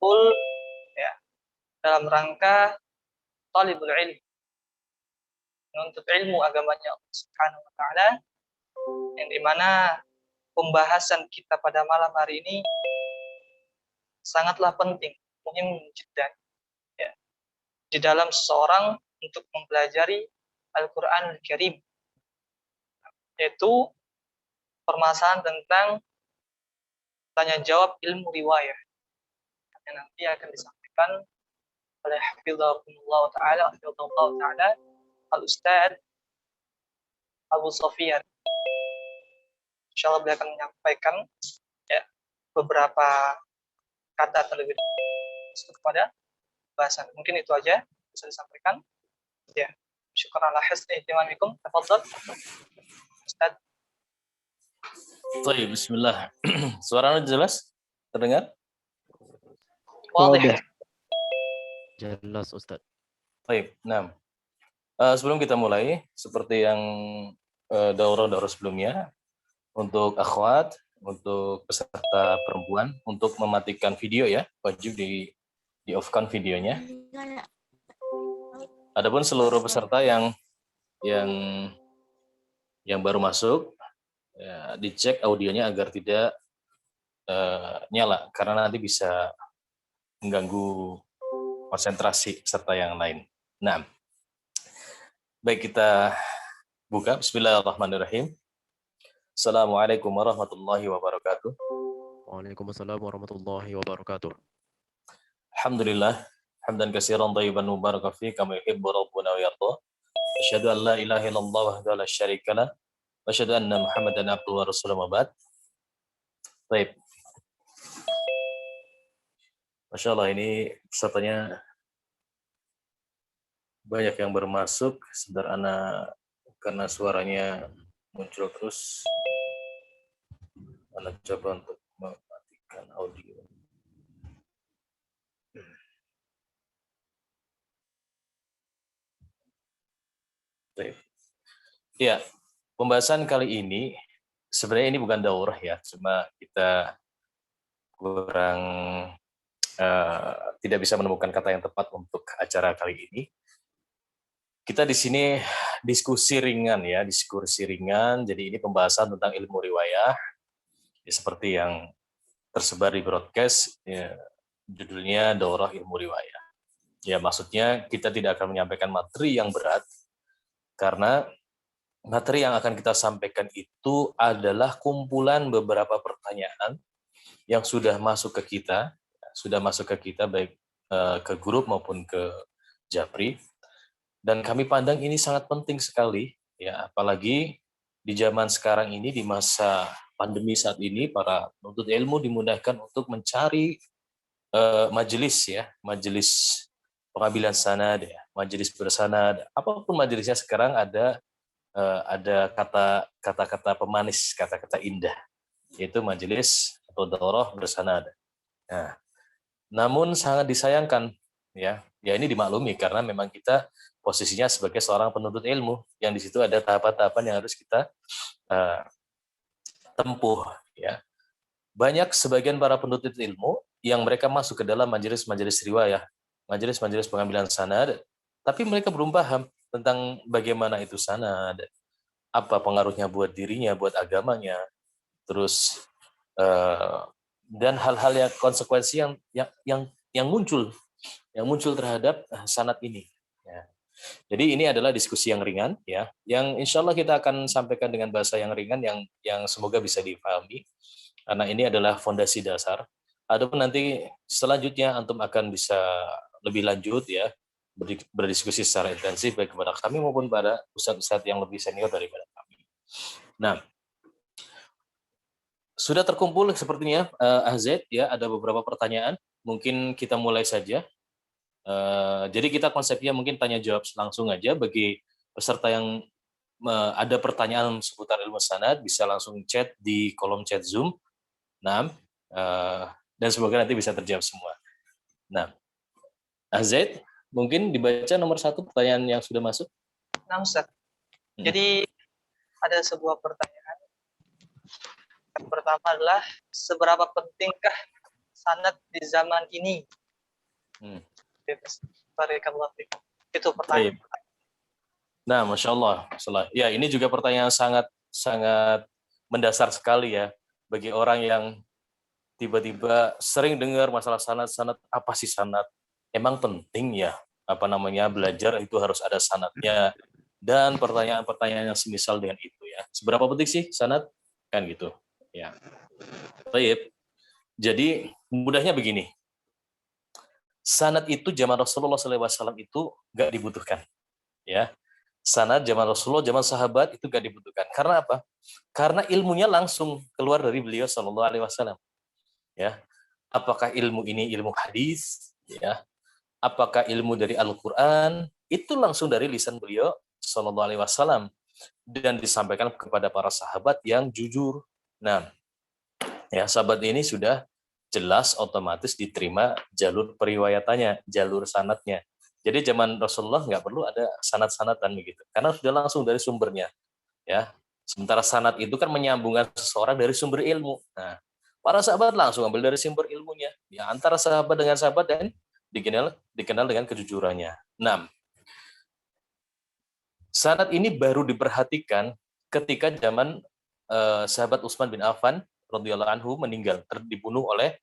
berkumpul ya dalam rangka talibul ilmi, menuntut ilmu agamanya Allah Subhanahu wa taala, yang dimana pembahasan kita pada malam hari ini sangatlah penting, muhim jiddan ya, di dalam seseorang untuk mempelajari Al-Qur'anul Karim, yaitu permasalahan tentang tanya jawab ilmu riwayah yang nanti akan disampaikan oleh hafizahullah taala Al-Ustaz Abu Sofyan. Insyaallah beliau akan menyampaikan ya beberapa kata terlebih dahulu kepada bahasan. Mungkin itu aja bisa disampaikan. Ya. Syukran ala husni ihtimamikum. Tafadhal. Ustaz. Baik, bismillah. Suaranya jelas? Terdengar? Wadih. Jelas, Ustaz. Baik, nah. Sebelum kita mulai, seperti yang daurah-daurah sebelumnya, untuk akhwat, untuk peserta perempuan, untuk mematikan video ya, wajib di off-kan videonya. Adapun seluruh peserta yang baru masuk, ya, dicek audionya agar tidak nyala, karena nanti bisa mengganggu konsentrasi peserta yang lain. Nah, baik, kita buka. Bismillahirrahmanirrahim. Assalamualaikum warahmatullahi wabarakatuh. Waalaikumsalam warahmatullahi wabarakatuh. Alhamdulillah, hamdan katsiran thayyiban mubarakan fihi kama yuhibbu rabbuna wa yarda. Asyhadu an la ilaha illallah wahdahu la syarika lah, wa asyhadu anna Muhammadan abduhu wa rasuluhu wa ba'd. Baik. Masya Allah, ini pesertanya banyak yang bermasuk. Sebentar, karena suaranya muncul terus, Ana coba untuk mematikan audio. Ya, pembahasan kali ini sebenarnya ini bukan daurah ya, cuma kita kurang tidak bisa menemukan kata yang tepat untuk acara kali ini. Kita di sini diskusi ringan ya, diskusi ringan. Jadi ini pembahasan tentang ilmu riwayah, ya, seperti yang tersebar di broadcast, ya, judulnya daurah ilmu riwayah. Ya, maksudnya kita tidak akan menyampaikan materi yang berat, karena materi yang akan kita sampaikan itu adalah kumpulan beberapa pertanyaan yang sudah masuk ke kita, baik ke grup maupun ke Japri, dan kami pandang ini sangat penting sekali, ya, apalagi di zaman sekarang ini, di masa pandemi saat ini, para penuntut ilmu dimudahkan untuk mencari majelis pengambilan sanad, ya, majelis bersanad, apapun majelisnya sekarang ada kata-kata pemanis, kata-kata indah, yaitu majelis atau daurah bersanad. Nah, namun sangat disayangkan ya ini dimaklumi karena memang kita posisinya sebagai seorang penuntut ilmu, yang di situ ada tahapan-tahapan yang harus kita tempuh ya. Banyak sebagian para penuntut ilmu yang mereka masuk ke dalam majelis-majelis riwayah, majelis-majelis pengambilan sanad, tapi mereka belum paham tentang bagaimana itu sanad, apa pengaruhnya buat dirinya, buat agamanya, terus dan hal-hal yang konsekuensi yang muncul terhadap sanad ini. Ya. Jadi ini adalah diskusi yang ringan, ya, yang insya Allah kita akan sampaikan dengan bahasa yang ringan, yang semoga bisa dipahami, karena ini adalah fondasi dasar. Adapun nanti selanjutnya antum akan bisa lebih lanjut ya, berdiskusi secara intensif baik kepada kami maupun pada ustadz-ustadz yang lebih senior daripada kami. Nah, sudah terkumpul sepertinya AZ ya, ada beberapa pertanyaan, mungkin kita mulai saja. Jadi kita konsepnya mungkin tanya jawab langsung aja. Bagi peserta yang ada pertanyaan seputar ilmu sanad bisa langsung chat di kolom chat Zoom. Nah, dan semoga nanti bisa terjawab semua. Nah, AZ, mungkin dibaca nomor 1 pertanyaan yang sudah masuk. Nah, Ustaz. Jadi ada sebuah pertanyaan. Yang pertama adalah, seberapa pentingkah sanad di zaman ini? Hmm. Barakallahu fikum. Itu pertanyaan. Baik. Nah, Masya Allah. Ya, ini juga pertanyaan sangat sangat mendasar sekali ya bagi orang yang tiba-tiba sering dengar masalah sanad. Apa sih sanad? Emang penting ya? Apa namanya belajar itu harus ada sanadnya dan pertanyaan-pertanyaan yang semisal dengan itu ya. Seberapa penting sih sanad? Kan gitu. Ya. Baik. Jadi mudahnya begini. Sanad itu zaman Rasulullah SAW itu nggak dibutuhkan. Ya. Sanad zaman Rasulullah, zaman sahabat itu nggak dibutuhkan. Karena apa? Karena ilmunya langsung keluar dari beliau Shallallahu Alaihi Wasallam. Ya, apakah ilmu ini ilmu hadis? Ya, apakah ilmu dari Al-Quran? Itu langsung dari lisan beliau Shallallahu Alaihi Wasallam dan disampaikan kepada para sahabat yang jujur. Nah, ya sahabat ini sudah jelas otomatis diterima jalur periwayatannya, jalur sanatnya. Jadi zaman Rasulullah nggak perlu ada sanat-sanatan begitu, karena sudah langsung dari sumbernya. Ya, sementara sanat itu kan menyambungkan seseorang dari sumber ilmu. Nah, para sahabat langsung ambil dari sumber ilmunya. Ya, antara sahabat dengan sahabat dan dikenal dengan kejujurannya. 6. Sanad ini baru diperhatikan ketika zaman sahabat Utsman bin Affan radhiyallahu anhu meninggal, dibunuh oleh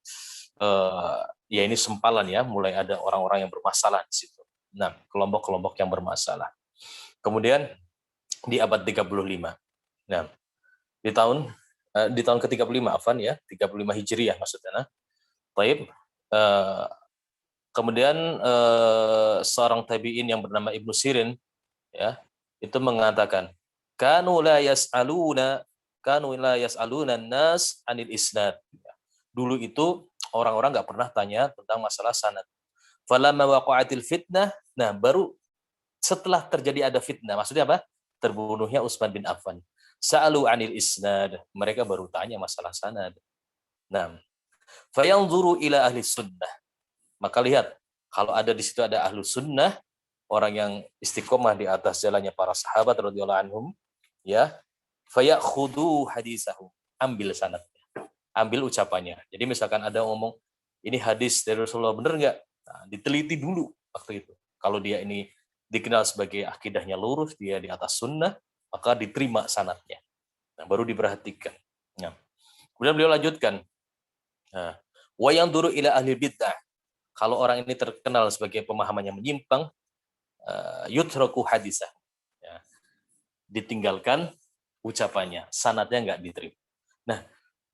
ya ini sempalan ya, mulai ada orang-orang yang bermasalah di situ. Nah, kelompok-kelompok yang bermasalah. Kemudian di abad 35. Nah, di tahun ke-35 Afan ya, 35 Hijriah maksudnya. Nah, baik. Kemudian seorang tabi'in yang bernama Ibnu Sirin ya, itu mengatakan kanu la yas'aluna nas anil isnad. Dulu itu orang-orang nggak pernah tanya tentang masalah sanad. Falamma waqa'atil fitnah, nah baru setelah terjadi ada fitnah, maksudnya apa? Terbunuhnya Utsman bin Affan. Sa'alu anil isnad, mereka baru tanya masalah sanad. Nah, fayanzuru ila ahli sunnah. Maka lihat, kalau ada di situ ada ahlu sunnah, orang yang istiqomah di atas jalannya para sahabat radhiyallahu anhum, ya, fayakhudhu hadisahum, ambil sanadnya, ambil ucapannya. Jadi misalkan ada ngomong, ini hadis dari Rasulullah benar nggak? Nah, diteliti dulu waktu itu. Kalau dia ini dikenal sebagai akidahnya lurus, dia di atas sunnah, maka diterima sanadnya. Nah, baru diperhatikan. Nah, kemudian beliau lanjutkan, nah, wa yang duru ila ahli bid'ah. Kalau orang ini terkenal sebagai pemahamannya menyimpang, yutraku hadisah. Ya, ditinggalkan ucapannya, sanadnya nggak diterima. Nah,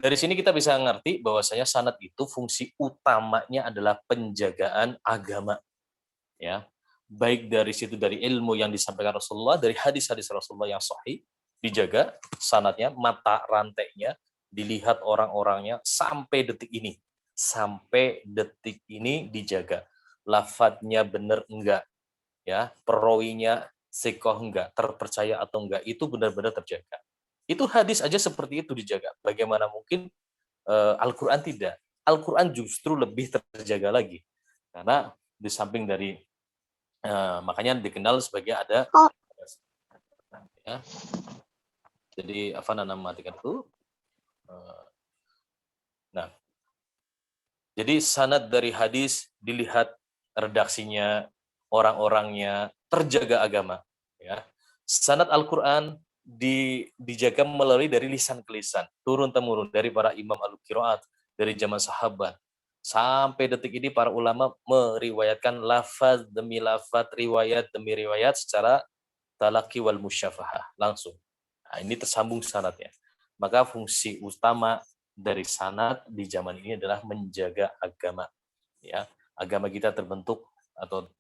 dari sini kita bisa ngerti bahwasanya sanad itu fungsi utamanya adalah penjagaan agama. Ya, baik dari situ dari ilmu yang disampaikan Rasulullah, dari hadis-hadis Rasulullah yang sahih, dijaga sanadnya, mata rantainya, dilihat orang-orangnya sampai detik ini. Sampai detik ini dijaga. Lafadznya benar enggak, ya, perawinya sikoh enggak, terpercaya atau enggak, itu benar-benar terjaga. Itu hadis aja seperti itu dijaga. Bagaimana mungkin Al-Quran tidak? Al-Quran justru lebih terjaga lagi. Karena di samping dari makanya dikenal sebagai ada ya. Jadi apa nama matikan itu? Nah, jadi sanad dari hadis dilihat redaksinya, orang-orangnya, terjaga agama. Ya. Sanad Al-Quran dijaga melalui dari lisan ke lisan, turun-temurun dari para imam al-qiraat, dari zaman sahabat. Sampai detik ini para ulama meriwayatkan lafaz demi lafaz, riwayat demi riwayat secara talaki wal musyafahah, langsung. Nah, ini tersambung sanadnya. Maka fungsi utama dari sanad di zaman ini adalah menjaga agama. Ya, agama kita terbentuk atau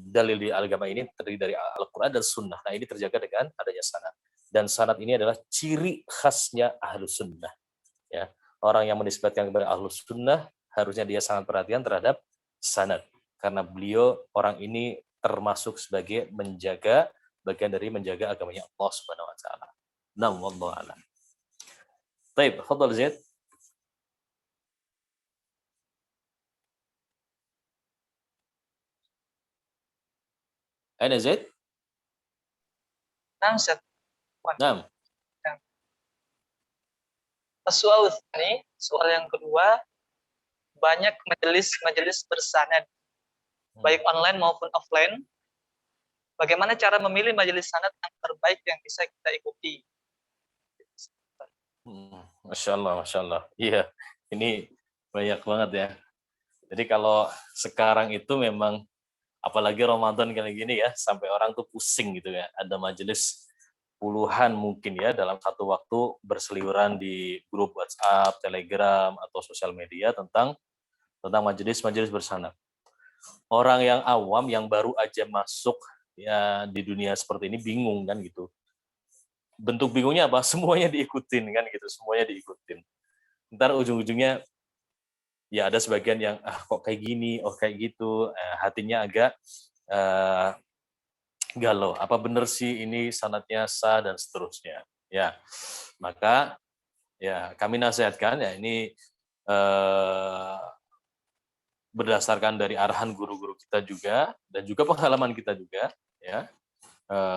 dalil di agama ini terdiri dari Al-Quran dan Sunnah. Nah, ini terjaga dengan adanya sanad. Dan sanad ini adalah ciri khasnya Ahlus Sunnah. Ya, orang yang menisbatkan kepada Ahlus Sunnah harusnya dia sangat perhatian terhadap sanad, karena beliau orang ini termasuk sebagai menjaga bagian dari menjaga agamanya Allah Subhanahu wa taala. Nah, wallahu a'lam. Baik, tafadhal Zaid. Aina Zaid? Nah, Ustaz. Naam. Soal yang kedua, banyak majelis bersanad, baik online maupun offline. Bagaimana cara memilih majelis sanad yang terbaik yang bisa kita ikuti? Masya Allah, Masya Allah. Iya, ini banyak banget ya. Jadi kalau sekarang itu memang, apalagi Ramadan kayak gini ya, sampai orang tuh pusing gitu ya. Ada majelis puluhan mungkin ya dalam satu waktu berseliweran di grup WhatsApp, Telegram, atau sosial media tentang majelis-majelis bersanad. Orang yang awam yang baru aja masuk ya di dunia seperti ini bingung kan gitu. Bentuk bingungnya apa? Semuanya diikutin kan gitu, semuanya diikutin. Ntar ujung-ujungnya ya ada sebagian yang kok kayak gini, oh kayak gitu, hatinya agak galau. Apa benar sih ini sanadnya sah dan seterusnya. Ya, maka ya kami nasihatkan ya ini berdasarkan dari arahan guru-guru kita juga dan juga pengalaman kita juga ya,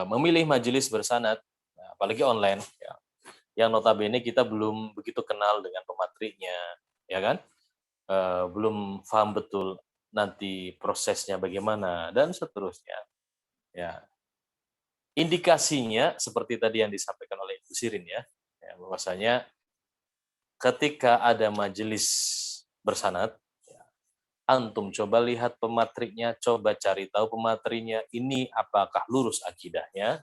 memilih majelis bersanad, apalagi online ya, yang notabene kita belum begitu kenal dengan pematrinya, ya kan, belum paham betul nanti prosesnya bagaimana dan seterusnya. Ya, indikasinya seperti tadi yang disampaikan oleh Ibu Sirin ya bahwasanya ketika ada majelis bersanad, antum coba lihat pematriknya, coba cari tahu pematrinya ini apakah lurus akidahnya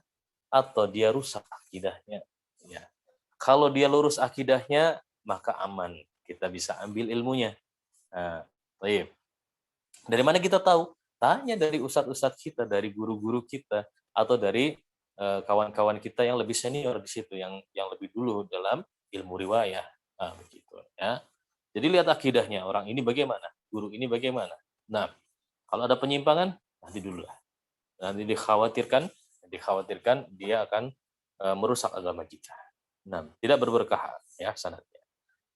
atau dia rusak akidahnya. Ya. Kalau dia lurus akidahnya, maka aman, kita bisa ambil ilmunya. Nah, baik. Dari mana kita tahu? Tanya dari ustadz-ustadz kita, dari guru-guru kita, atau dari kawan-kawan kita yang lebih senior di situ, yang lebih dulu dalam ilmu riwayah. Nah, begitu ya. Jadi lihat akidahnya, orang ini bagaimana, guru ini bagaimana. Nah, kalau ada penyimpangan, nanti dulu lah. Nanti dikhawatirkan dia akan merusak agama kita. Nah, tidak berberkah ya sanadnya.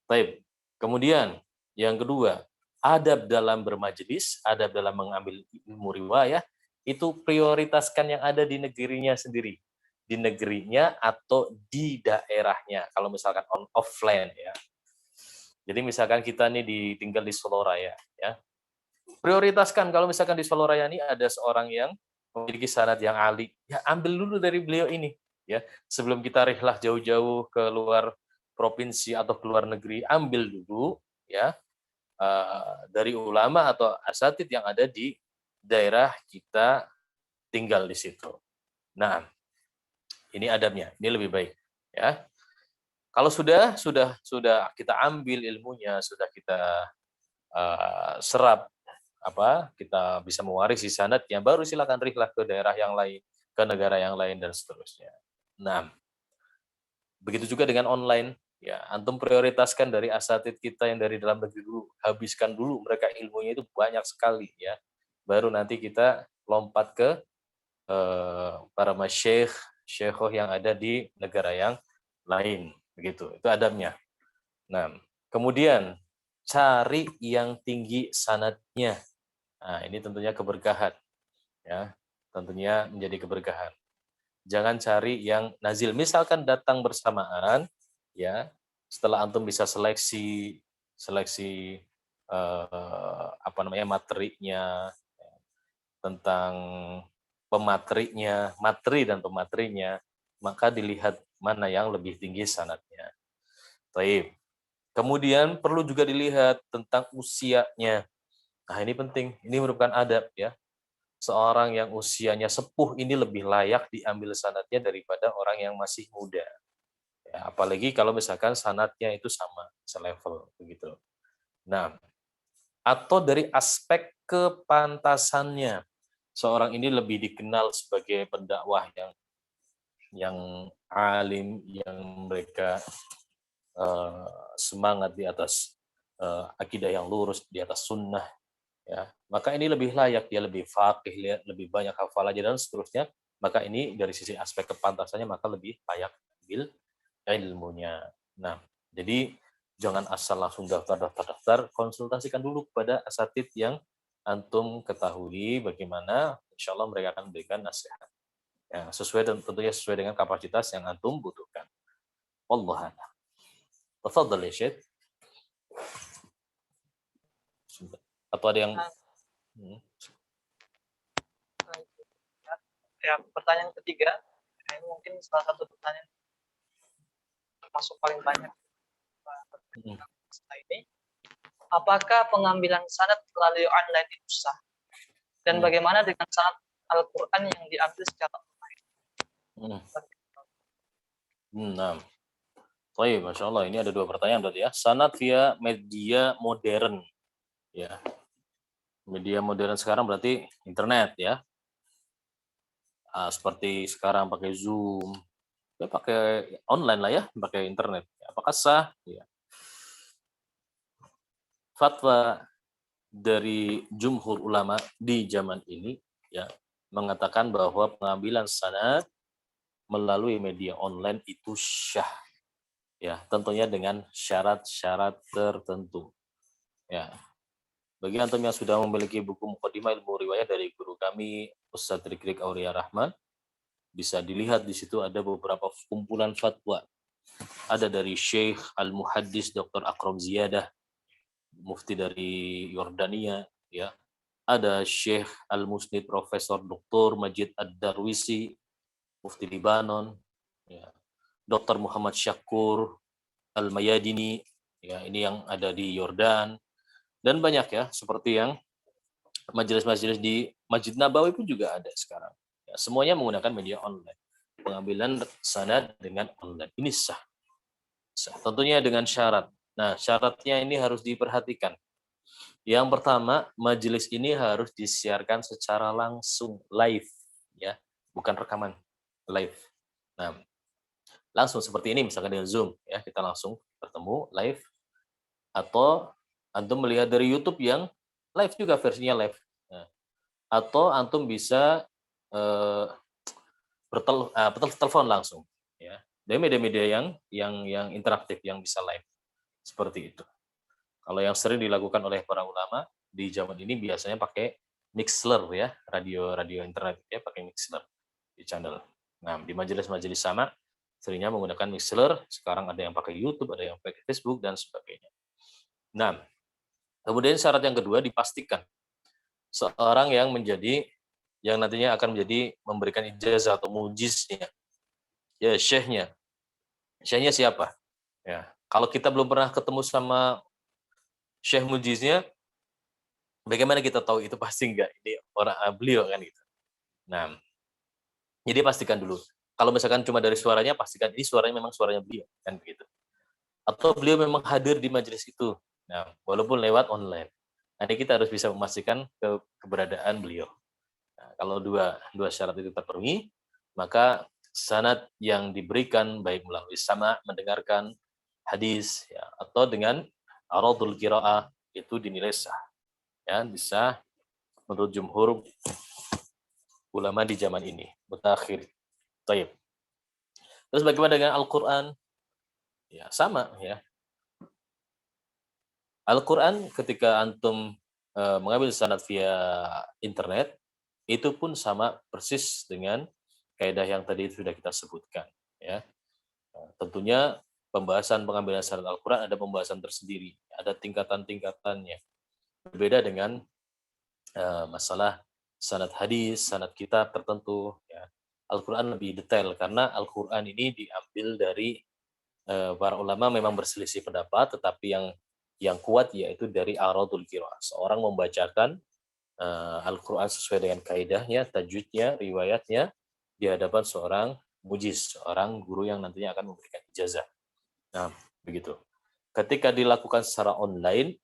Baik. Kemudian yang kedua, adab dalam bermajelis, adab dalam mengambil ilmu riwayah, itu prioritaskan yang ada di negerinya sendiri. Di negerinya atau di daerahnya. Kalau misalkan offline ya. Jadi misalkan kita nih tinggal di Solo Raya, ya, prioritaskan kalau misalkan di Solo Raya ini ada seorang yang memiliki sanad yang ali, ya ambil dulu dari beliau ini, ya. Sebelum kita rihlah jauh-jauh ke luar provinsi atau ke luar negeri, ambil dulu, ya, dari ulama atau asatid yang ada di daerah kita tinggal di situ. Nah, ini adabnya, ini lebih baik, ya. Kalau sudah kita ambil ilmunya, sudah kita serap, kita bisa mewarisi sanadnya, baru silakan rihlah ke daerah yang lain, ke negara yang lain dan seterusnya. Nah, begitu juga dengan online, ya antum prioritaskan dari asatid kita yang dari dalam negeri dulu, habiskan dulu mereka ilmunya itu banyak sekali ya. Baru nanti kita lompat ke para masyayikh, syekhoh yang ada di negara yang lain. Begitu, itu adabnya. Nah, kemudian cari yang tinggi sanadnya. Nah, ini tentunya keberkahan. Ya, tentunya menjadi keberkahan. Jangan cari yang nazil. Misalkan datang bersamaan, ya, setelah antum bisa seleksi materinya, tentang materi dan pematrinya, maka dilihat mana yang lebih tinggi sanadnya. Baik. Kemudian perlu juga dilihat tentang usianya. Nah, ini penting. Ini merupakan adab ya. Seorang yang usianya sepuh ini lebih layak diambil sanadnya daripada orang yang masih muda. Ya, apalagi kalau misalkan sanadnya itu sama, selevel begitu. Nah, atau dari aspek kepantasannya. Seorang ini lebih dikenal sebagai pendakwah yang alim, yang mereka semangat di atas akidah yang lurus, di atas sunnah, ya, maka ini lebih layak, dia lebih faqih, lebih banyak hafalannya dan seterusnya, maka ini dari sisi aspek kepantasannya maka lebih layak ambil ilmunya. Nah, jadi jangan asal langsung daftar, konsultasikan dulu kepada asatid yang antum ketahui bagaimana, insya Allah mereka akan memberikan nasihat. Ya, tentunya sesuai dengan kapasitas yang antum butuhkan. Wallahu a'lam. Tafadhal ya Syekh. Atau ada yang Nah, ya, pertanyaan ketiga, nah, ini mungkin salah satu pertanyaan termasuk paling banyak setelah ini. Apakah pengambilan sanad melalui online itu sah? Dan bagaimana dengan sanad Al-Quran yang diambil secara online? Nah, baik, Masya Allah, ini ada dua pertanyaan berarti ya. Sanad via media modern, ya. Media modern sekarang berarti internet ya. Seperti sekarang pakai Zoom, ya pakai online lah ya, pakai internet. Apakah sah? Ya. Fatwa dari jumhur ulama di zaman ini ya mengatakan bahwa pengambilan sanad melalui media online itu syah. Ya, tentunya dengan syarat-syarat tertentu. Ya. Bagi antum yang sudah memiliki buku Muqaddimah Ilmu Riwayah dari guru kami Ustaz Rikrik Aulia Rahman, bisa dilihat di situ ada beberapa kumpulan fatwa. Ada dari Syekh Al-Muhaddis Dr. Akram Ziyadah, mufti dari Yordania, ya. Ada Syekh Al-Musnid Profesor Dr. Majid Ad-Darwisi, mufti Libanon, ya. Dr. Muhammad Syakur Al-Mayadini, ya, ini yang ada di Yordan, dan banyak ya, seperti yang majelis-majelis di Masjid Nabawi pun juga ada sekarang. Ya, semuanya menggunakan media online. Pengambilan sanad dengan online. Ini sah. Sah. Tentunya dengan syarat. Nah, syaratnya ini harus diperhatikan. Yang pertama, majelis ini harus disiarkan secara langsung, live, ya, bukan rekaman, live. Nah, langsung seperti ini, misalkan dengan Zoom, ya, kita langsung bertemu live, atau antum melihat dari YouTube yang live juga, versinya live. Nah, atau antum bisa bertelepon langsung, ya, dari media-media yang interaktif, yang bisa live seperti itu. Kalau yang sering dilakukan oleh para ulama di zaman ini biasanya pakai Mixler ya, radio internet ya, pakai Mixler di channel. Nah, di majelis-majelis sama seringnya menggunakan Mixler, sekarang ada yang pakai YouTube, ada yang pakai Facebook dan sebagainya. Nah, kemudian syarat yang kedua, dipastikan seorang yang nantinya akan menjadi memberikan ijazah atau mujiznya, ya, syekhnya siapa? Ya, kalau kita belum pernah ketemu sama syekh mujiznya, bagaimana kita tahu itu pasti enggak ini orang beliau kan gitu. Nah, jadi pastikan dulu. Kalau misalkan cuma dari suaranya, pastikan ini suaranya memang suaranya beliau kan begitu. Atau beliau memang hadir di majelis itu. Nah, walaupun lewat online. Nanti kita harus bisa memastikan keberadaan beliau. Nah, kalau dua syarat itu terpenuhi, maka sanad yang diberikan baik melalui sama mendengarkan hadis ya, atau dengan aradul qiraah itu dinilai sah. Ya, bisa menurut jumhur ulama di zaman ini, mutakhir. Baik. Terus bagaimana dengan Al-Qur'an? Ya, sama ya. Al-Qur'an ketika antum mengambil sanad via internet, itu pun sama persis dengan kaidah yang tadi sudah kita sebutkan ya. Tentunya pembahasan pengambilan sanad Al-Qur'an ada pembahasan tersendiri, ada tingkatan-tingkatannya. Berbeda dengan masalah sanad hadis, sanad kitab tertentu ya. Al-Qur'an lebih detail karena Al-Qur'an ini diambil dari para ulama memang berselisih pendapat, tetapi yang kuat yaitu dari aradul qiraah. Seorang membacakan Al-Qur'an sesuai dengan kaidahnya, tajwidnya, riwayatnya di hadapan seorang mujiz, seorang guru yang nantinya akan memberikan ijazah. Nah, begitu. Ketika dilakukan secara online,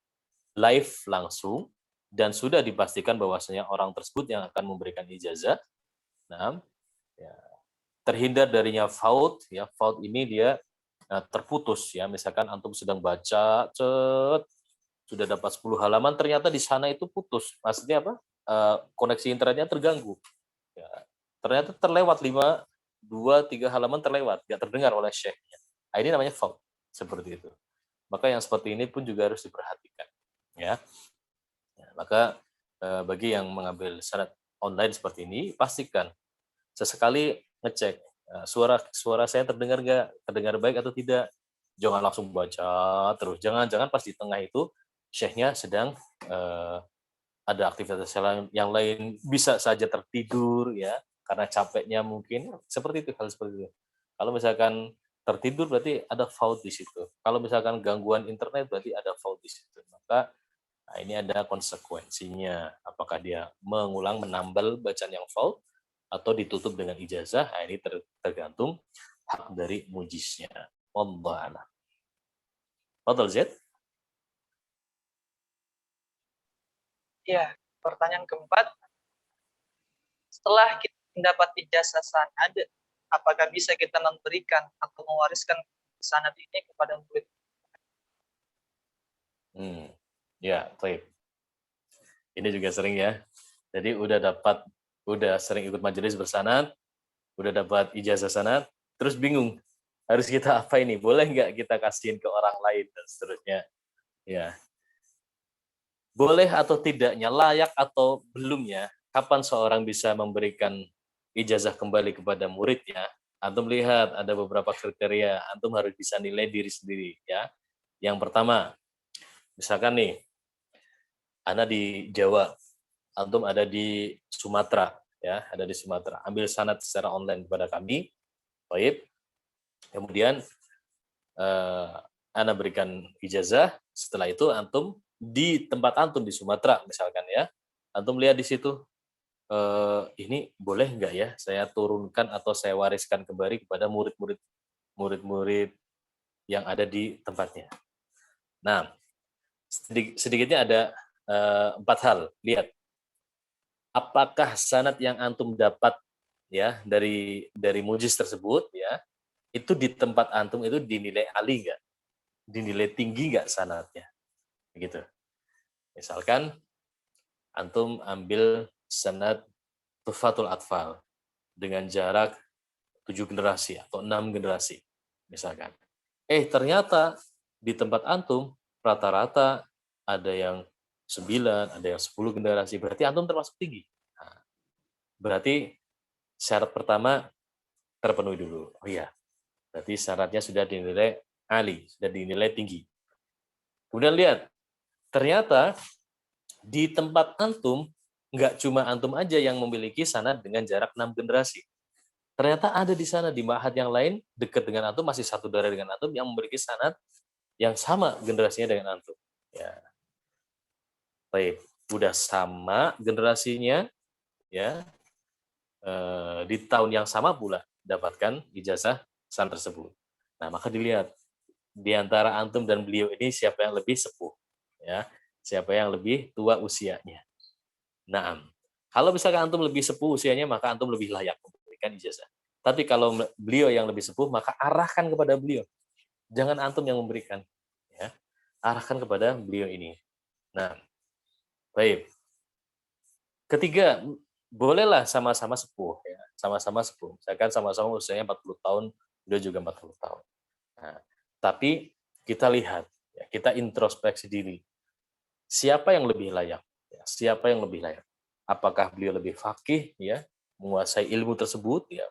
live langsung, dan sudah dipastikan bahwasanya orang tersebut yang akan memberikan ijazah, nah, ya, terhindar darinya faut, ya, faut ini dia terputus, ya, misalkan antum sedang baca, sudah dapat 10 halaman, ternyata di sana itu putus, maksudnya apa? Koneksi internetnya terganggu, ya, ternyata terlewat 2-3 halaman terlewat, nggak terdengar oleh syekhnya. Nah, ini namanya faut, seperti itu. Maka yang seperti ini pun juga harus diperhatikan, ya. Maka bagi yang mengambil sanad online seperti ini, pastikan sesekali ngecek suara saya terdengar baik atau tidak. Jangan langsung baca terus. Jangan pas di tengah itu syekhnya sedang ada aktivitas yang lain, bisa saja tertidur ya karena capeknya mungkin, seperti itu, hal seperti itu. Kalau misalkan tertidur berarti ada fault di situ. Kalau misalkan gangguan internet berarti ada fault di situ. Maka nah ini ada konsekuensinya. Apakah dia mengulang menambal bacaan yang fault atau ditutup dengan ijazah? Nah, ini tergantung hak dari mujiznya. Wallahu a'lam. Fadhal Z. Ya, pertanyaan keempat, setelah kita mendapat ijazah sanad, apakah bisa kita memberikan atau mewariskan sanad ini kepada murid? Ya, baik. Ini juga sering ya. Jadi udah sering ikut majelis bersanad, udah dapat ijazah sanad, terus bingung harus kita apa ini? Boleh nggak kita kasihin ke orang lain dan seterusnya? Ya, boleh atau tidaknya, layak atau belumnya, kapan seorang bisa memberikan ijazah kembali kepada muridnya? Antum lihat ada beberapa kriteria, antum harus bisa nilai diri sendiri ya. Yang pertama, misalkan nih, Ana di Jawa, antum ada di Sumatera ya, ada di Sumatera. Ambil sanad secara online kepada kami. Baik. Kemudian Ana berikan ijazah, setelah itu antum di tempat antum di Sumatera misalkan ya. Antum lihat di situ ini boleh nggak ya saya turunkan atau saya wariskan kembali kepada murid-murid yang ada di tempatnya. Nah, sedikitnya ada 4 hal. Lihat, apakah sanad yang antum dapat ya dari mujiz tersebut ya, itu di tempat antum itu dinilai ali nggak, dinilai tinggi nggak sanadnya, begitu. Misalkan antum ambil sanad Tuhfatul Atfal dengan jarak 7 generasi atau 6 generasi, misalkan. Ternyata di tempat antum rata-rata ada yang 9, ada yang 10 generasi, berarti antum termasuk tinggi. Nah, berarti syarat pertama terpenuhi dulu. Oh iya, berarti syaratnya sudah dinilai ali, sudah dinilai tinggi. Kemudian lihat, ternyata di tempat antum, nggak cuma antum aja yang memiliki sanad dengan jarak 6 generasi. Ternyata ada di sana, di ma'had yang lain, dekat dengan antum, masih satu darah dengan antum, yang memiliki sanad yang sama generasinya dengan antum. Ya. Baik, udah sama generasinya, ya, di tahun yang sama pula dapatkan ijazah sanad tersebut. Nah, maka dilihat di antara antum dan beliau ini siapa yang lebih sepuh, ya, siapa yang lebih tua usianya. Nah, kalau misalkan antum lebih sepuh usianya, maka antum lebih layak memberikan ijazah. Tapi kalau beliau yang lebih sepuh, maka arahkan kepada beliau. Jangan antum yang memberikan, ya. Arahkan kepada beliau ini. Nah, baik. Ketiga, bolehlah sama-sama sepuh, ya. Sama-sama sepuh. Misalkan sama-sama usianya 40 tahun, beliau juga 40 tahun. Nah, tapi kita lihat, ya, kita introspeksi diri. Siapa yang lebih layak? Ya, siapa yang lebih layak? Apakah beliau lebih faqih, ya, menguasai ilmu tersebut, ya?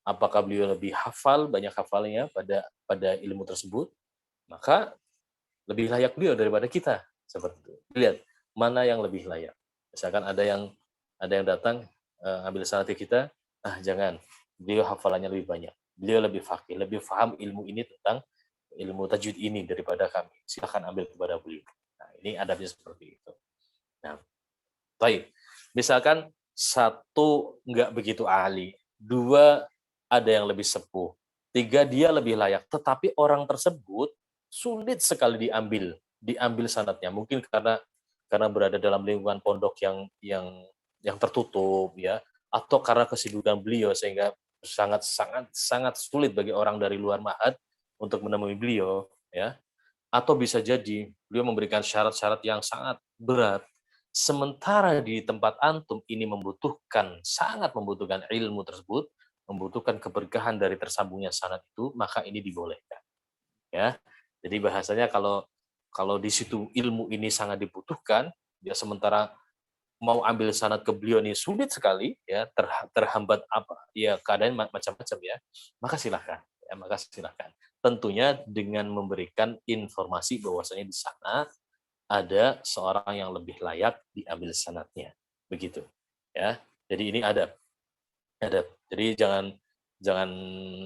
Apakah beliau lebih hafal, banyak hafalnya pada ilmu tersebut? Maka lebih layak beliau daripada kita, seperti itu. Lihat mana yang lebih layak. Misalkan ada yang datang ambil sanad kita, jangan, beliau hafalannya lebih banyak, beliau lebih faqih, lebih paham ilmu ini tentang ilmu tajwid ini daripada kami. Silakan ambil kepada beliau. Nah, ini adabnya seperti itu. Nah, baik. Misalkan satu nggak begitu ahli, dua ada yang lebih sepuh, tiga dia lebih layak, tetapi orang tersebut sulit sekali diambil sanadnya. Mungkin karena berada dalam lingkungan pondok yang tertutup, ya, atau karena kesibukan beliau sehingga sangat sulit bagi orang dari luar ma'had untuk menemui beliau, ya. Atau bisa jadi beliau memberikan syarat-syarat yang sangat berat. Sementara di tempat antum ini sangat membutuhkan ilmu tersebut, membutuhkan keberkahan dari tersambungnya sanad itu, maka ini dibolehkan. Ya. Jadi bahasanya kalau di situ ilmu ini sangat dibutuhkan, ya, sementara mau ambil sanad ke beliau ini sulit sekali, ya, terhambat keadaan macam-macam, ya, maka silahkan. Tentunya dengan memberikan informasi bahwasanya di sana ada seorang yang lebih layak diambil sanadnya. Begitu. Ya. Jadi ini adab. Adab. Jadi jangan jangan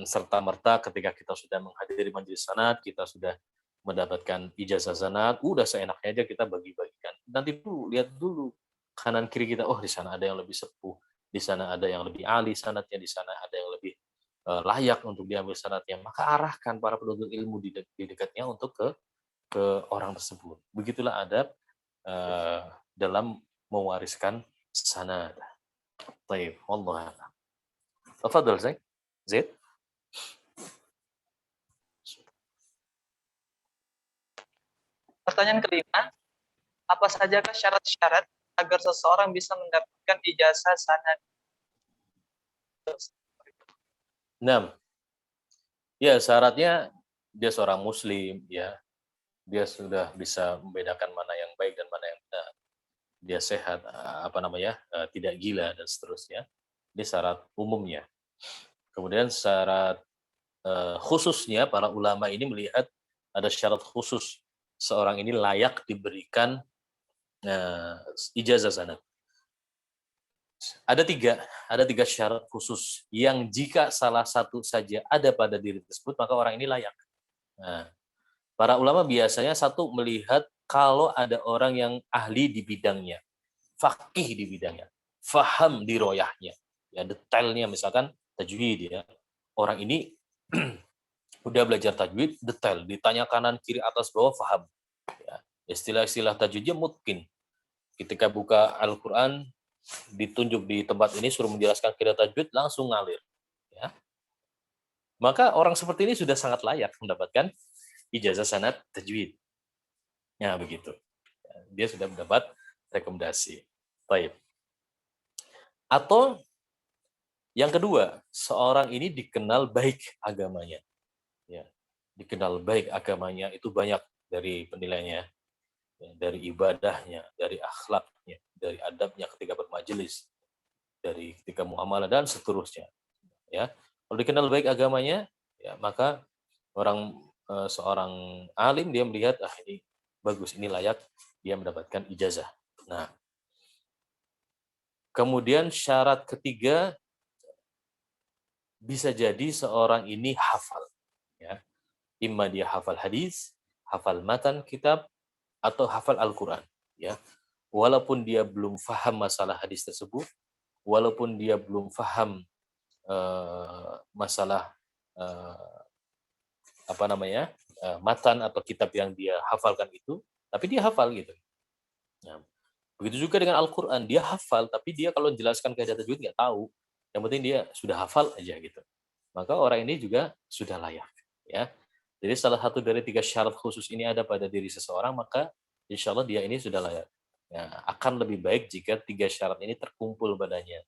serta-merta ketika kita sudah menghadiri majelis sanad, kita sudah mendapatkan ijazah sanad, udah seenaknya aja kita bagi-bagikan. Nanti dulu, lihat dulu kanan kiri kita, oh di sana ada yang lebih sepuh, di sana ada yang lebih ahli sanadnya, di sana ada yang lebih layak untuk diambil sanadnya. Maka arahkan para penuntut ilmu di dekatnya untuk ke orang tersebut. Begitulah adab dalam mewariskan sanad. Baik, Allah. Tafadhol, Zaid. Zaid. Pertanyaan kelima, apa sajakah syarat-syarat agar seseorang bisa mendapatkan ijazah sanad? 6. Ya, syaratnya dia seorang muslim, ya. Dia sudah bisa membedakan mana yang baik dan mana yang benar. Dia sehat, tidak gila dan seterusnya. Ini syarat umumnya. Kemudian syarat khususnya para ulama ini melihat ada syarat khusus seorang ini layak diberikan ijazah sanad. Ada tiga syarat khusus yang jika salah satu saja ada pada diri tersebut maka orang ini layak. Nah, para ulama biasanya satu melihat kalau ada orang yang ahli di bidangnya, faqih di bidangnya, faham di royahnya, ya detailnya misalkan tajwid ya. Orang ini udah belajar tajwid detail, ditanya kanan kiri atas bawah faham. Ya, istilah-istilah tajwidnya mungkin ketika buka Al-Qur'an ditunjuk di tempat ini suruh menjelaskan kaidah tajwid langsung ngalir. Ya. Maka orang seperti ini sudah sangat layak mendapatkan ijazah sanad tajwid. Ya begitu. Dia sudah mendapat rekomendasi. Baik. Atau yang kedua, seorang ini dikenal baik agamanya. Ya, dikenal baik agamanya itu banyak dari penilaiannya, ya, dari ibadahnya, dari akhlaknya, dari adabnya ketika bermajelis, dari ketika muamalah dan seterusnya. Ya, kalau dikenal baik agamanya, ya maka seorang alim dia melihat ini bagus, ini layak dia mendapatkan ijazah. Nah, kemudian syarat ketiga bisa jadi seorang ini hafal, ya. Imma dia hafal hadis, hafal matan kitab, atau hafal Al-Quran. Ya. Walaupun dia belum faham masalah hadis tersebut, walaupun dia belum faham masalah matan atau kitab yang dia hafalkan itu, tapi dia hafal gitu. Nah, begitu juga dengan Al-Quran, dia hafal, tapi dia kalau menjelaskan kaidah tajwid nggak tahu. Yang penting dia sudah hafal aja gitu. Maka orang ini juga sudah layak. Ya. Jadi salah satu dari 3 syarat khusus ini ada pada diri seseorang, maka insya Allah dia ini sudah layak. Ya, akan lebih baik jika 3 syarat ini terkumpul padanya.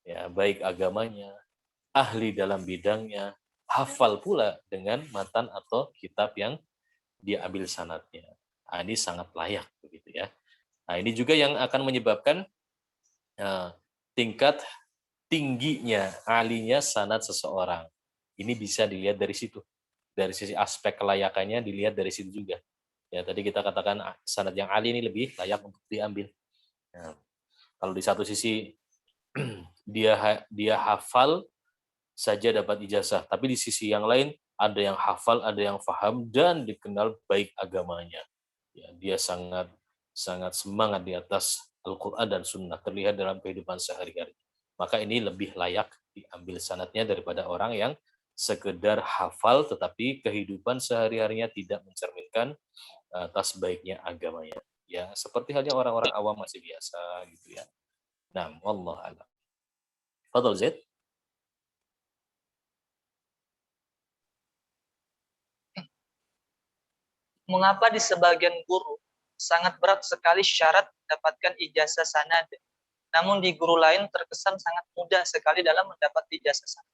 Ya, baik agamanya, ahli dalam bidangnya, hafal pula dengan matan atau kitab yang dia ambil sanadnya. Nah, ini sangat layak begitu ya. Nah, ini juga yang akan menyebabkan tingkat tingginya, alinya sanad seseorang. Ini bisa dilihat dari situ. Dari sisi aspek kelayakannya dilihat dari situ juga. Ya, tadi kita katakan sanad yang ali ini lebih layak untuk diambil. Nah, kalau di satu sisi dia hafal saja dapat ijazah, tapi di sisi yang lain ada yang hafal, ada yang faham dan dikenal baik agamanya. Ya, dia sangat semangat di atas Al-Quran dan Sunnah, terlihat dalam kehidupan sehari-hari. Maka ini lebih layak diambil sanadnya daripada orang yang sekedar hafal tetapi kehidupan sehari-harinya tidak mencerminkan atas baiknya agamanya. Ya, seperti halnya orang-orang awam masih biasa gitu ya. Nah, wallahu a'lam. Fadhol Zaid. Mengapa di sebagian guru sangat berat sekali syarat mendapatkan ijazah sanad, namun di guru lain terkesan sangat mudah sekali dalam mendapat ijazah sanad?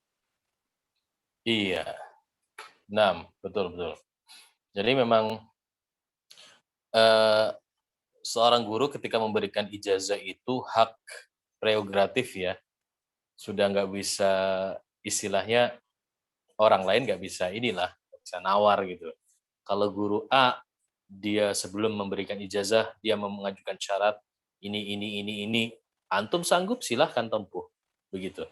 Iya. Nah, betul. Jadi memang seorang guru ketika memberikan ijazah itu hak prerogatif ya. Sudah nggak bisa istilahnya orang lain nggak bisa nawar gitu. Kalau guru A dia sebelum memberikan ijazah dia mengajukan syarat ini. Antum sanggup silahkan tempuh begitu.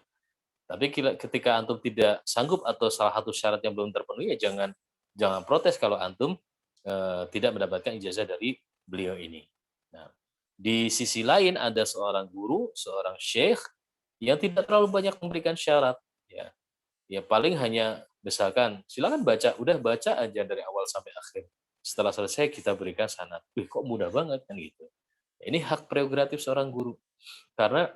Tapi ketika antum tidak sanggup atau salah satu syarat yang belum terpenuhi, ya jangan protes kalau antum tidak mendapatkan ijazah dari beliau ini. Nah, di sisi lain ada seorang guru, seorang syekh yang tidak terlalu banyak memberikan syarat. Ya, paling hanya misalkan silakan baca, udah baca aja dari awal sampai akhir. Setelah selesai kita berikan sanad. Wih, kok mudah banget kan gitu. Ini hak prerogatif seorang guru. Karena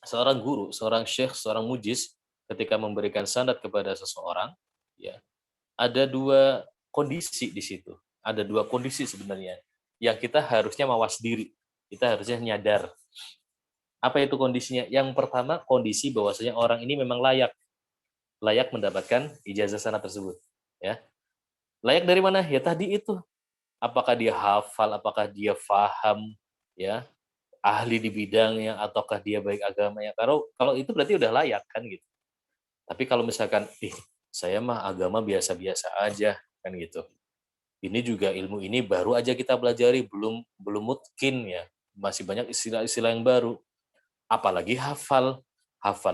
seorang guru, seorang syekh, seorang mujiz ketika memberikan sanad kepada seseorang, ya, ada dua kondisi di situ. Ada dua kondisi sebenarnya yang kita harusnya mawas diri. Kita harusnya nyadar. Apa itu kondisinya? Yang pertama, kondisi bahwasanya orang ini memang layak mendapatkan ijazah sanad tersebut, ya. Layak dari mana? Ya tadi itu. Apakah dia hafal, apakah dia faham, ya, ahli di bidangnya, ataukah dia baik agamanya. Kalau itu berarti udah layak kan gitu. Tapi kalau misalkan, saya mah agama biasa-biasa aja kan gitu. Ini juga ilmu ini baru aja kita pelajari, belum mungkin ya. Masih banyak istilah-istilah yang baru. Apalagi hafal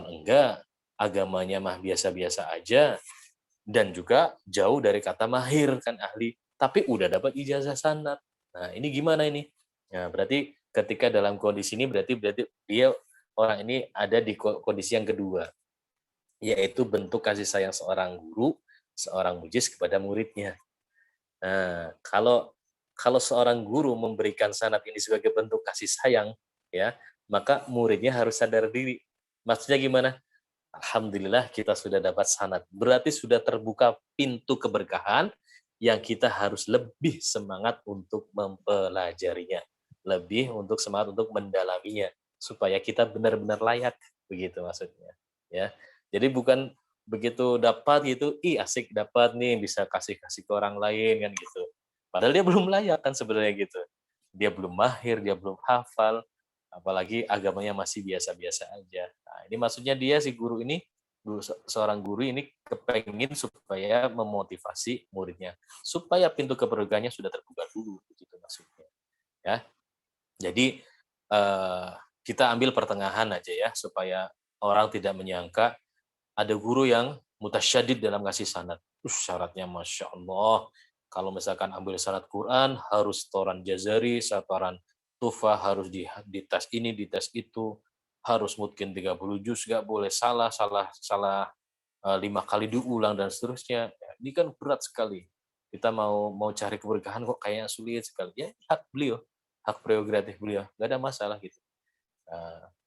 enggak, agamanya mah biasa-biasa aja, dan juga jauh dari kata mahir kan ahli, tapi udah dapat ijazah sanad. Nah ini gimana ini? Nah berarti ketika dalam kondisi ini berarti dia orang ini ada di kondisi yang kedua, yaitu bentuk kasih sayang seorang guru, seorang mujiz kepada muridnya. Nah kalau seorang guru memberikan sanad ini sebagai bentuk kasih sayang, ya, maka muridnya harus sadar diri. Maksudnya gimana? Alhamdulillah kita sudah dapat sanad. Berarti sudah terbuka pintu keberkahan yang kita harus lebih semangat untuk mempelajarinya. Lebih untuk semangat untuk mendalaminya. Supaya kita benar-benar layak. Begitu maksudnya. Ya. Jadi bukan begitu dapat gitu, asik dapat nih, bisa kasih-kasih ke orang lain kan gitu. Padahal dia belum layak kan sebenarnya gitu. Dia belum mahir, dia belum hafal, apalagi agamanya masih biasa-biasa aja. Nah, ini maksudnya dia si guru ini, seorang guru ini kepengen supaya memotivasi muridnya, supaya pintu keberkahannya sudah terbuka dulu, begitu maksudnya. Ya, jadi kita ambil pertengahan aja ya, supaya orang tidak menyangka ada guru yang mutasyadid dalam kasih sanad. Syaratnya Masya Allah, kalau misalkan ambil sanad Quran, harus setoran Jazari, setoran Tufah, harus di tes ini, di tes itu, harus mungkin 30 juz, nggak boleh salah 5 kali diulang, dan seterusnya. Ini kan berat sekali. Kita mau cari keberkahan kok kayaknya sulit sekali. Ya, hak beliau, hak prerogatif beliau, nggak ada masalah gitu.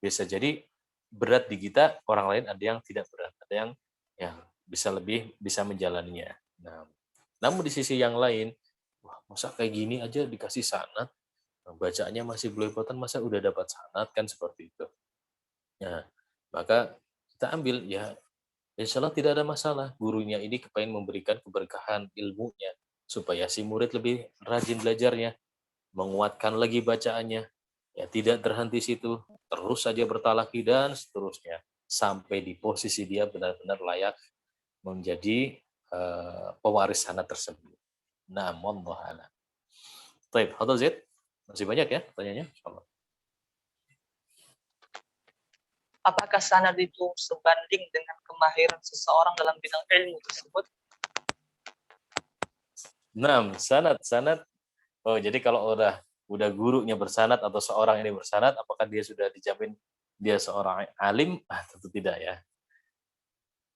Bisa jadi berat di kita, orang lain ada yang tidak berat, ada yang ya bisa menjalaninya. Nah, namun di sisi yang lain, wah masa kayak gini aja dikasih sanad, bacaannya masih belepotan, masa udah dapat sanad kan seperti itu. Nah, maka kita ambil ya, insya Allah tidak ada masalah. Gurunya ini kepengen memberikan keberkahan ilmunya supaya si murid lebih rajin belajarnya, menguatkan lagi bacaannya. Ya tidak terhenti situ, terus saja bertalaki dan seterusnya sampai di posisi dia benar-benar layak menjadi pewaris sanad tersebut. Nah, wallahu a'lam. Baik, Hadal Zaid, masih banyak ya pertanyaannya? Insyaallah. Apakah sanad itu sebanding dengan kemahiran seseorang dalam bidang ilmu tersebut? Nah, sanad. Oh, jadi kalau udah gurunya bersanad atau seorang ini bersanad, apakah dia sudah dijamin dia seorang alim? Tentu tidak ya.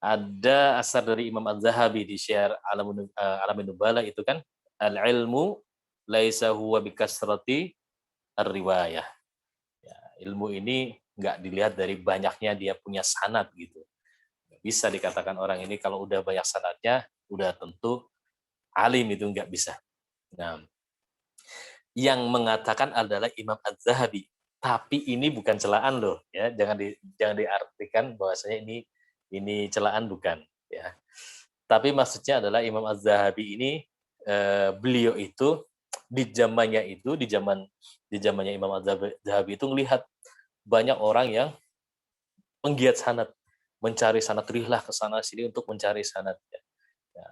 Ada asar dari Imam Az-Zahabi di Syiar Alamin Nubala itu kan, al-ilmu laisa huwa bikasrati ar-riwayah. Ya, ilmu ini nggak dilihat dari banyaknya dia punya sanad gitu. Bisa dikatakan orang ini kalau udah banyak sanadnya, udah tentu alim, itu nggak bisa. Nah, yang mengatakan adalah Imam Az-Zahabi. Tapi ini bukan celaan loh, ya. Jangan diartikan bahwasanya ini celaan, bukan, ya. Tapi maksudnya adalah Imam Az-Zahabi ini beliau itu di zamannya Imam Az-Zahabi itu melihat banyak orang yang penggiat sanad, mencari sanad, rihlah ke sana sini untuk mencari sanad. Ya.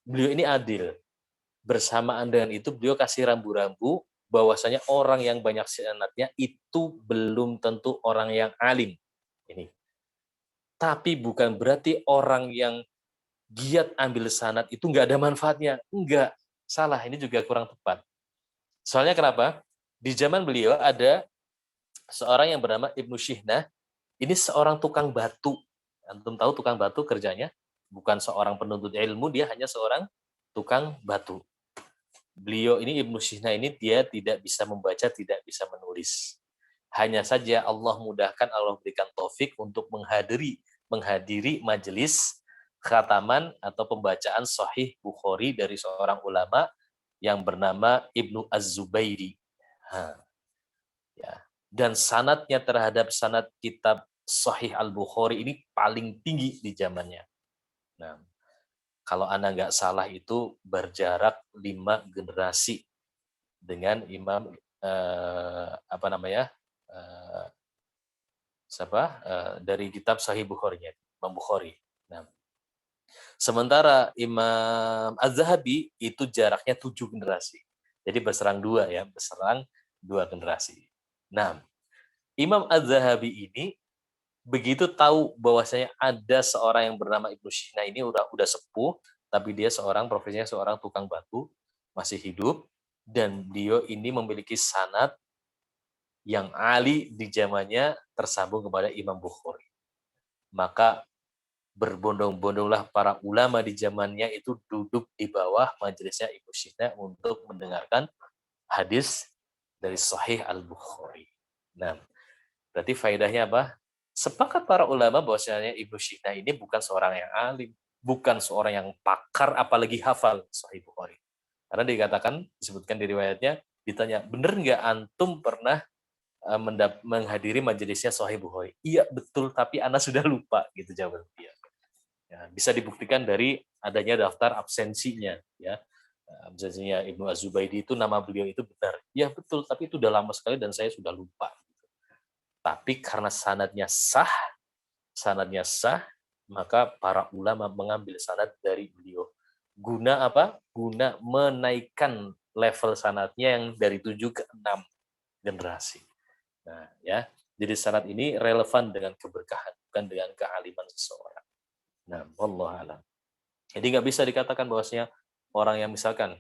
Beliau ini adil. bersamaan dengan itu beliau kasih rambu-rambu bahwasanya orang yang banyak sanadnya itu belum tentu orang yang alim. Ini. Tapi bukan berarti orang yang giat ambil sanad itu nggak ada manfaatnya. Enggak. Salah, ini juga kurang tepat. Soalnya kenapa? Di zaman beliau ada seorang yang bernama Ibnu Shihnah. Ini seorang tukang batu. Antum tahu tukang batu kerjanya? Bukan seorang penuntut ilmu, dia hanya seorang tukang batu. Beliau ini Ibnu Shihnah ini dia tidak bisa membaca, tidak bisa menulis. Hanya saja Allah mudahkan, Allah berikan taufik untuk menghadiri majelis khataman atau pembacaan Sahih Bukhari dari seorang ulama yang bernama Ibnu Az-Zubairi. Ya. Dan sanadnya terhadap sanad kitab Sahih Al-Bukhari ini paling tinggi di zamannya. Nah, kalau Anda nggak salah itu berjarak 5 generasi dengan Imam dari kitab Sahih Bukhari-nya, Imam Bukhari. Nah, sementara Imam Az-Zahabi itu jaraknya 7 generasi. Jadi berserang 2 generasi. Nah, Imam Az-Zahabi ini begitu tahu bahwasanya ada seorang yang bernama Ibnu Shihnah ini udah sepuh, tapi dia profesinya seorang tukang batu, masih hidup, dan dia ini memiliki sanad yang ali di zamannya tersambung kepada Imam Bukhari. Maka berbondong-bondonglah para ulama di zamannya itu duduk di bawah majelisnya Ibnu Shihnah untuk mendengarkan hadis dari Sahih Al-Bukhari. Nah, berarti faedahnya apa? Sepakat para ulama bahwasanya Ibnu Shihnah ini bukan seorang yang alim, bukan seorang yang pakar, apalagi hafal Sahih Bukhari. Karena disebutkan di riwayatnya, ditanya, bener nggak antum pernah menghadiri majelisnya Sahih Bukhari? Iya betul, tapi ana sudah lupa, gitu jawaban dia. Ya, bisa dibuktikan dari adanya daftar absensinya, ya. Absensinya Ibnu Az-Zubaidi itu nama beliau itu benar. Ya betul, tapi itu udah lama sekali dan saya sudah lupa. Tapi karena sanadnya sah, maka para ulama mengambil sanad dari beliau. Guna apa? Guna menaikkan level sanadnya yang dari 7 ke 6 generasi. Nah, ya. Jadi sanad ini relevan dengan keberkahan, bukan dengan kealiman seseorang. Nah, wallahu a'lam. Jadi nggak bisa dikatakan bahwasanya orang yang misalkan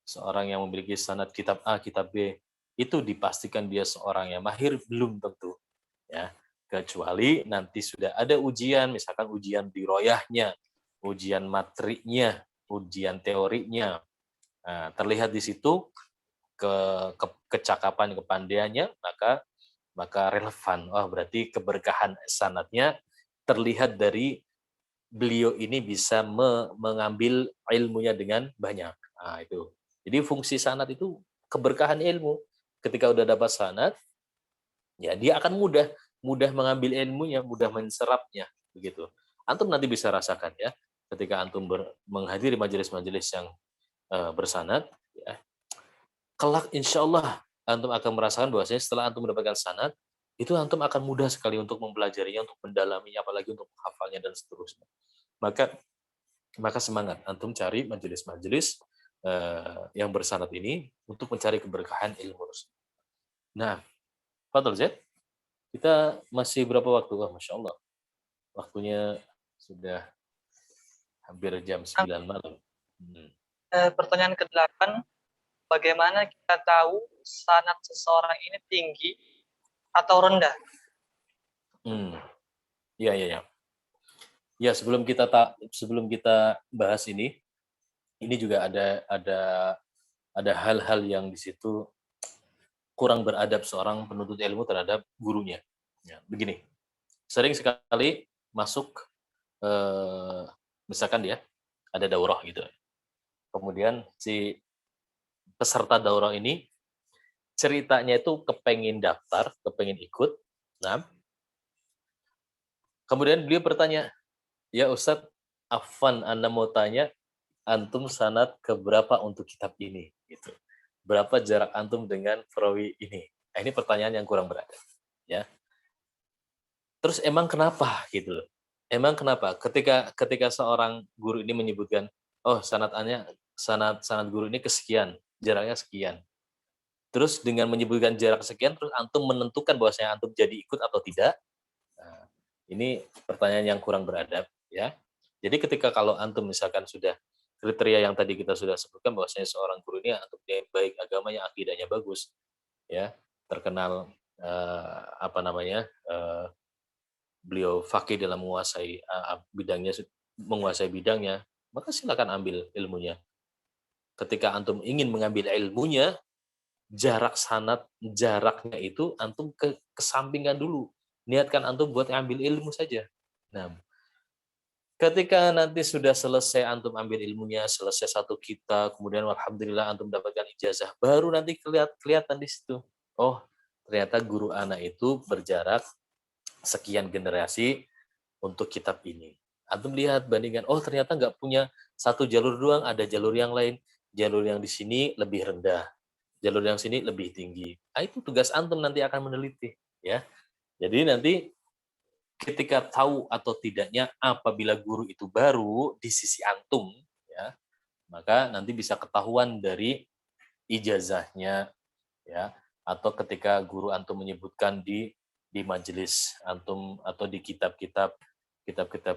seorang yang memiliki sanad kitab A, kitab B, itu dipastikan dia seorang yang mahir, belum tentu, ya, kecuali nanti sudah ada ujian, misalkan ujian diroyahnya, ujian materinya, ujian teorinya. Nah, terlihat di situ kecakapan, kepandaiannya, maka relevan. Berarti keberkahan sanadnya terlihat dari beliau ini bisa mengambil ilmunya dengan banyak. Nah, itu. Jadi fungsi sanad itu keberkahan ilmu. Ketika udah dapat sanad, ya dia akan mudah mengambil ilmunya, mudah menserapnya, begitu. Antum nanti bisa rasakan ya, ketika antum menghadiri majelis-majelis yang bersanad, ya, kelak insya Allah antum akan merasakan bahwasanya setelah antum mendapatkan sanad, itu antum akan mudah sekali untuk mempelajarinya, untuk mendalaminya, apalagi untuk menghafalnya dan seterusnya. Maka semangat antum cari majelis-majelis yang bersanad ini untuk mencari keberkahan ilmu. Nah, Fadl Z, kita masih berapa waktu? Masya Allah, waktunya sudah hampir jam 9 malam. Pertanyaan ke-8, bagaimana kita tahu sanad seseorang ini tinggi atau rendah? Ya. Ya, sebelum kita bahas ini juga ada hal-hal yang di situ kurang beradab seorang penuntut ilmu terhadap gurunya. Ya, begini, sering sekali masuk, misalkan dia ada daurah gitu. Kemudian si peserta daurah ini ceritanya itu kepengen daftar, kepengen ikut. Nah, kemudian beliau bertanya, ya Ustadz, Afwan, Anda mau tanya, antum sanad keberapa untuk kitab ini? Gitu. Berapa jarak antum dengan perawi ini? Nah, ini pertanyaan yang kurang beradab. Ya. Terus emang kenapa gitu? Emang kenapa? Ketika seorang guru ini menyebutkan, oh sanad guru ini kesekian, jaraknya sekian. Terus dengan menyebutkan jarak sekian, terus antum menentukan bahwasanya antum jadi ikut atau tidak. Nah, ini pertanyaan yang kurang beradab, ya. Jadi ketika kalau antum misalkan sudah kriteria yang tadi kita sudah sebutkan bahwasanya seorang guru ini antum yang baik agamanya, akidahnya bagus, ya, terkenal apa namanya beliau fakih dalam menguasai bidangnya, maka silakan ambil ilmunya. Ketika antum ingin mengambil ilmunya, jaraknya itu antum kesampingkan dulu. Niatkan antum buat ngambil ilmu saja. Nah, ketika nanti sudah selesai antum ambil ilmunya, selesai satu kitab, kemudian alhamdulillah antum dapatkan ijazah, baru nanti kelihatan di situ. Oh, ternyata guru anak itu berjarak sekian generasi untuk kitab ini. Antum lihat, bandingkan, oh ternyata nggak punya satu jalur doang, ada jalur yang lain. Jalur yang di sini lebih rendah, jalur yang sini lebih tinggi. Nah, itu tugas antum nanti akan meneliti, ya. Jadi nanti ketika tahu atau tidaknya apabila guru itu baru di sisi antum, ya, maka nanti bisa ketahuan dari ijazahnya, ya, atau ketika guru antum menyebutkan di majelis antum atau di kitab-kitab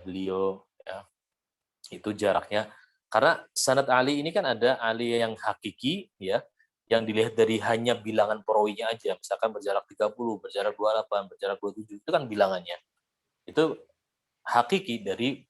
beliau, ya, itu jaraknya. Karena sanad Ali ini kan ada Ali yang hakiki, ya, yang dilihat dari hanya bilangan perawinya aja, misalkan berjarak 30, berjarak 28, berjarak 27, itu kan bilangannya. Itu hakiki dari